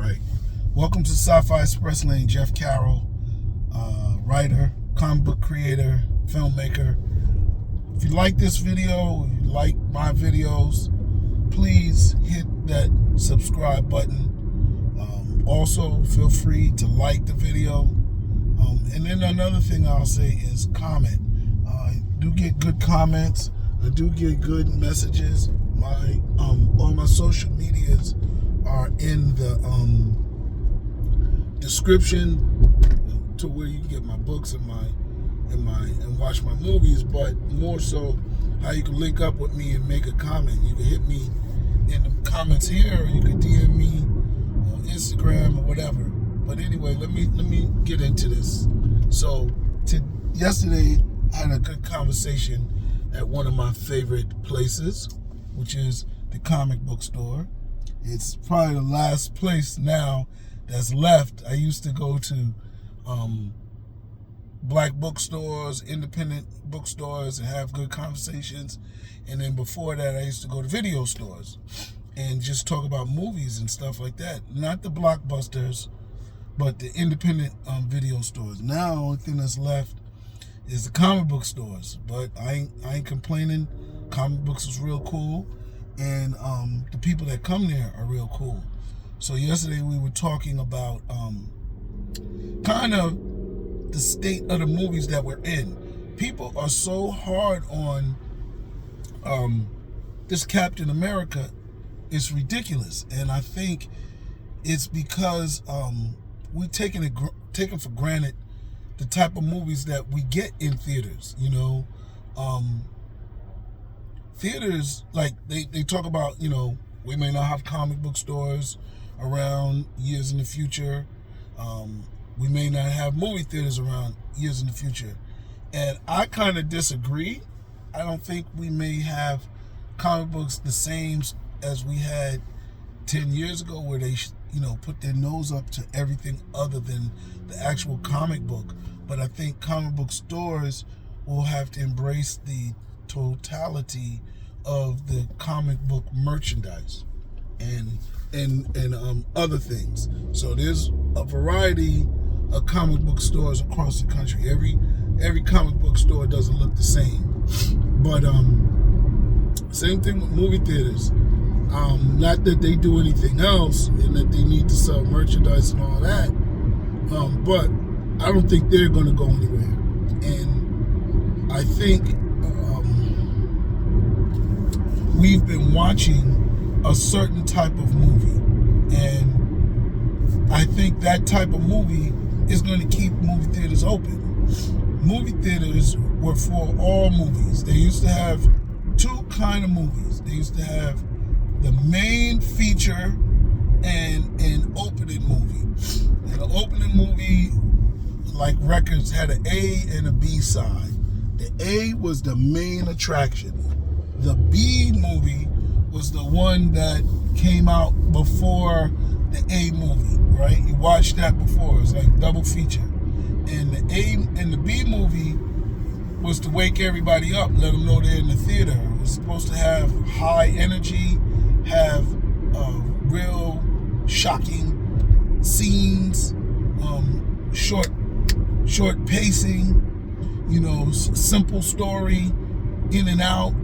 right. Welcome to Sci-Fi Express Lane. Jeff Carroll, writer, comic book creator, filmmaker. If you like this video, if you like my videos, please hit that subscribe button. Also, feel free to like the video. And then another thing I'll say is comment. I do get good comments. I do get good messages. My all my social medias are in the description to where you can get my books and watch my movies, but more so how you can link up with me and make a comment. You can hit me in the comments here, or you can DM me on Instagram or whatever. But anyway, let me get into this. So yesterday I had a good conversation at one of my favorite places, which is the comic book store. It's probably the last place now that's left. I used to go to black bookstores, independent bookstores, and have good conversations. And then before that, I used to go to video stores and just talk about movies and stuff like that. Not the Blockbusters, but the independent video stores. Now, the only thing that's left is the comic book stores. But I ain't complaining. Comic books is real cool, and the people that come there are real cool. So yesterday we were talking about kind of the state of the movies that we're in. People are so hard on this Captain America. It's ridiculous, and I think it's because we're taking for granted the type of movies that we get in theaters. You know, theaters, like they talk about, you know, we may not have comic book stores around years in the future. We may not have movie theaters around years in the future. And I kind of disagree. I don't think we may have comic books the same as we had 10 years ago, where they, you know, put their nose up to everything other than the actual comic book. But I think comic book stores will have to embrace the totality of the comic book merchandise and other things. So there's a variety of comic book stores across the country. Every comic book store doesn't look the same. But same thing with movie theaters. Not that they do anything else and that they need to sell merchandise and all that, but I don't think they're going to go anywhere. And I think we've been watching a certain type of movie, and I think that type of movie is going to keep movie theaters open. Movie theaters were for all movies. They used to have two kind of movies. They used to have the main feature and an opening movie. And the opening movie, like records, had an A and a B side. The A was the main attraction. The B movie was the one that came out before the A movie, right? You watched that before. It was like double feature. And the A and the B movie was to wake everybody up, let them know they're in the theater. It was supposed to have high energy, have real shocking scenes, short pacing, you know, simple story, in and out.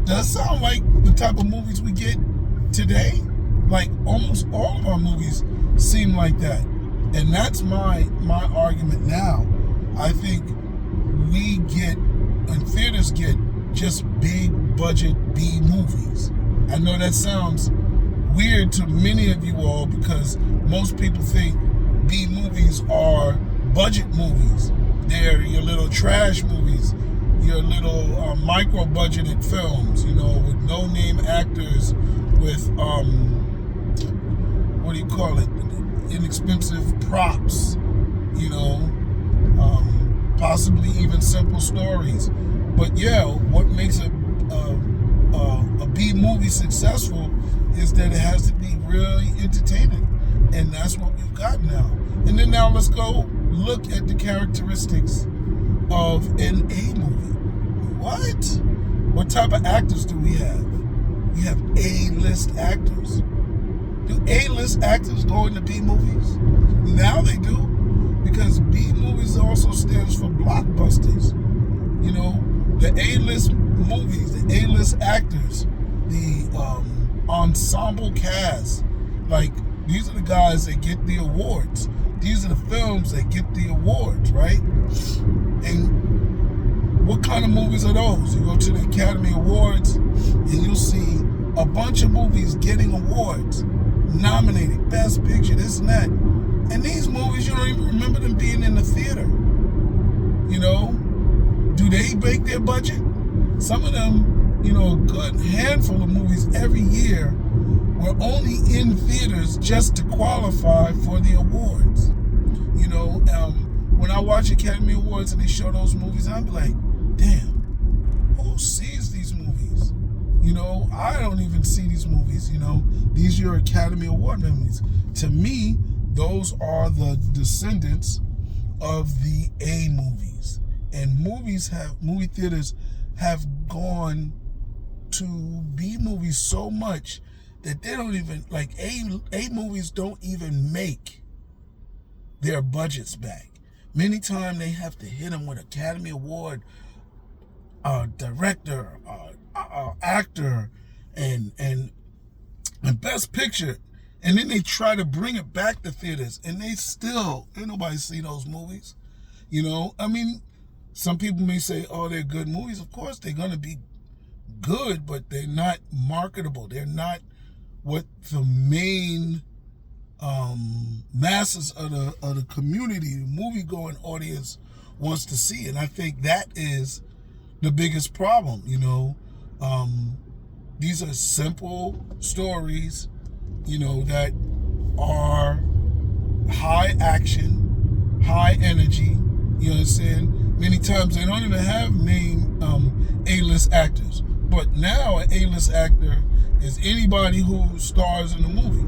Does that sound like the type of movies we get today? Like almost all of our movies seem like that. And that's my argument now. I think we get, and theaters get, just big budget B movies. I know that sounds weird to many of you all, because most people think B movies are budget movies. They're your little trash movies, your little micro-budgeted films, you know, with no-name actors, with, what do you call it, inexpensive props, you know, possibly even simple stories. But yeah, what makes a B movie successful is that it has to be really entertaining, and that's what we've got now. And then now let's go look at the characteristics of an A movie. What type of actors do we have? We have A-list actors. Do A-list A-list actors go into B movies? Now they do, because B movies also stands for blockbusters. You know, the A-list movies, the A-list actors, the ensemble cast, like, these are the guys that get the awards. These are the films that get the awards, right? And what kind of movies are those? You go to the Academy Awards and you'll see a bunch of movies getting awards, nominated, Best Picture, this and that. And these movies, you don't even remember them being in the theater. You know, do they make their budget? Some of them, you know, a good handful of movies every year were only in theaters just to qualify for the awards. You know, when I watch Academy Awards and they show those movies, I'm like, damn, who sees these movies? You know, I don't even see these movies. You know, these are your Academy Award movies. To me, those are the descendants of the A movies. And movie theaters have gone to B movies so much that they don't even, like, A movies don't even make their budgets back. Many times they have to hit them with Academy Award, director, actor, and Best Picture, and then they try to bring it back to theaters, and they still, ain't nobody see those movies. You know, I mean, some people may say, oh, they're good movies. Of course, they're going to be good, but they're not marketable. They're not what the main masses of the community, the movie-going audience wants to see. And I think that is the biggest problem, you know. These are simple stories, you know, that are high action, high energy, you understand? Many times they don't even have main A-list actors. But now an A-list actor is anybody who stars in a movie.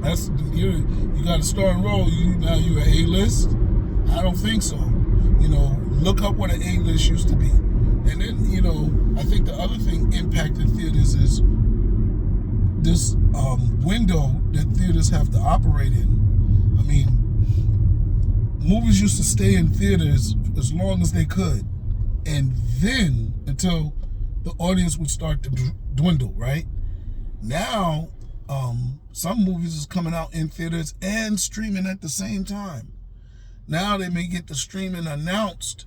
That's you got a starring role. Now you're an A-list? I don't think so. You know, look up what an A-list used to be. And then, you know, I think the other thing impacting theaters is this window that theaters have to operate in. I mean, movies used to stay in theaters as long as they could, and then until the audience would start to dwindle, right? Now, some movies is coming out in theaters and streaming at the same time. Now they may get the streaming announced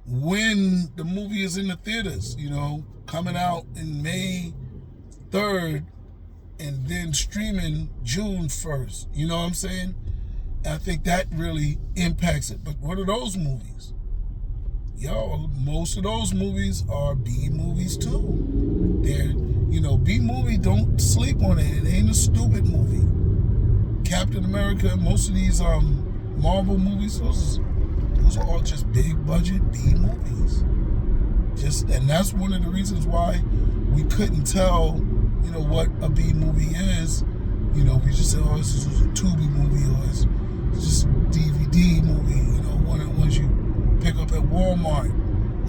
when the movie is in the theaters, you know, coming out in May 3rd and then streaming June 1st. You know what I'm saying? I think that really impacts it. But what are those movies? Yo, most of those movies are B movies too. They're, you know, B movie, don't sleep on it. It ain't a stupid movie. Captain America, most of these Marvel movies, those are all just big budget B movies. And that's one of the reasons why we couldn't tell, you know, what a B movie is. You know, we just said, oh, this is a Tubi movie, or it's just a DVD movie, you know, one of the ones you pick up at Walmart.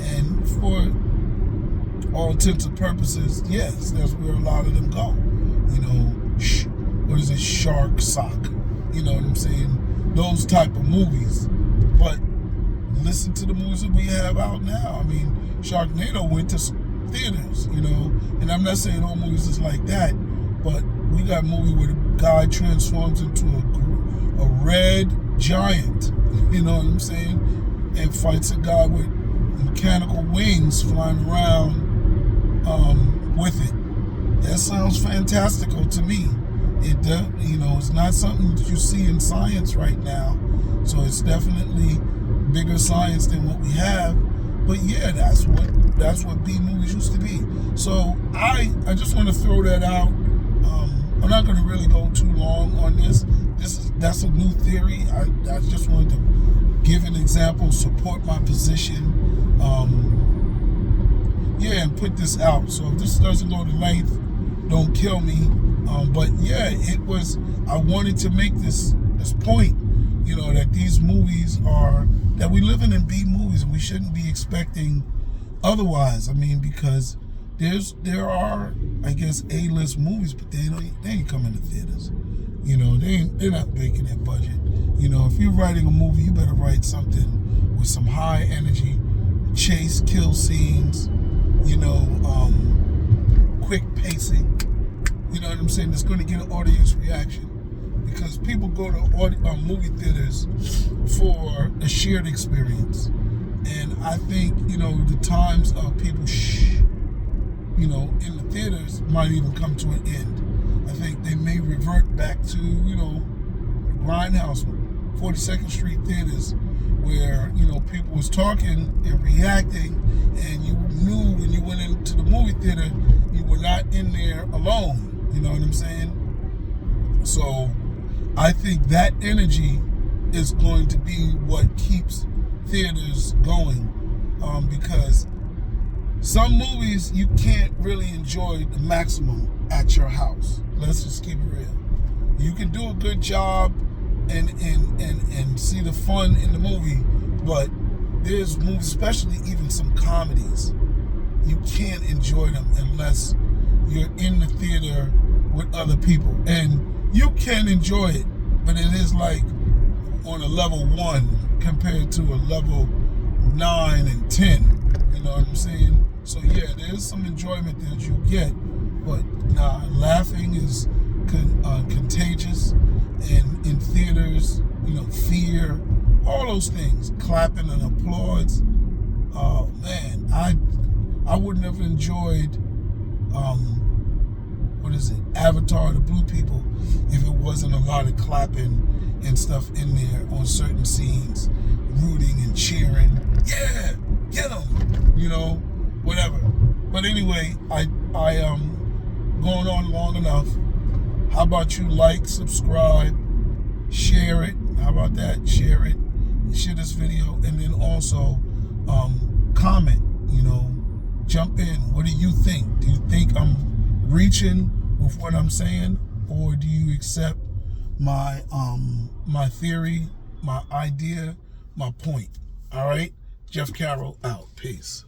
And for all intents and purposes, yes, that's where a lot of them go. You know, what is it, Shark Sock? You know what I'm saying? Those type of movies. But listen to the movies that we have out now. I mean, Sharknado went to theaters, you know, and I'm not saying all movies is like that, but we got a movie where the guy transforms into a red giant, you know what I'm saying, and fights a guy with mechanical wings flying around with it. That sounds fantastical to me. It does, you know, it's not something that you see in science right now, so it's definitely bigger science than what we have. But yeah, that's what B movies used to be. So I just want to throw that out. I'm not going to really go too long on this. That's a new theory. I just wanted to give an example, support my position, and put this out. So if this doesn't go to length, don't kill me. But yeah, I wanted to make this point, you know, that these movies that we live in B movies, and we shouldn't be expecting otherwise. I mean, because there are, I guess, A-list movies, but they ain't coming to theaters. You know, they're not making their budget. You know, if you're writing a movie, you better write something with some high energy, chase, kill scenes, you know, quick pacing. You know what I'm saying? It's going to get an audience reaction, because people go to movie theaters for a shared experience. And I think, you know, the times of people you know, in the theaters might even come to an end. I think they may revert back to, you know, Grindhouse, 42nd Street theaters, where, you know, people was talking and reacting, and you knew when you went into the movie theater, you were not in there alone. You know what I'm saying? So I think that energy is going to be what keeps theaters going, because some movies you can't really enjoy the maximum at your house. Let's just keep it real. You can do a good job and see the fun in the movie, but there's movies, especially even some comedies, you can't enjoy them unless you're in the theater with other people. And you can enjoy it, but it is like on a level 1 compared to a level 9 and 10. You know what I'm saying? So yeah, there's some enjoyment that you get, but laughing is contagious, and in theaters, you know, fear, all those things, clapping and applause. Oh man, I wouldn't have enjoyed Avatar, the Blue People, if it wasn't a lot of clapping and stuff in there on certain scenes, rooting and cheering. Yeah, get them, you know, whatever. But anyway, I going on long enough. How about you like, subscribe, share it? How about that? Share it, share this video, and then also comment. You know, jump in. What do you think? Do you think I'm reaching with what I'm saying, or do you accept my my theory, my idea, my point? All right, Jeff Carroll out. Peace.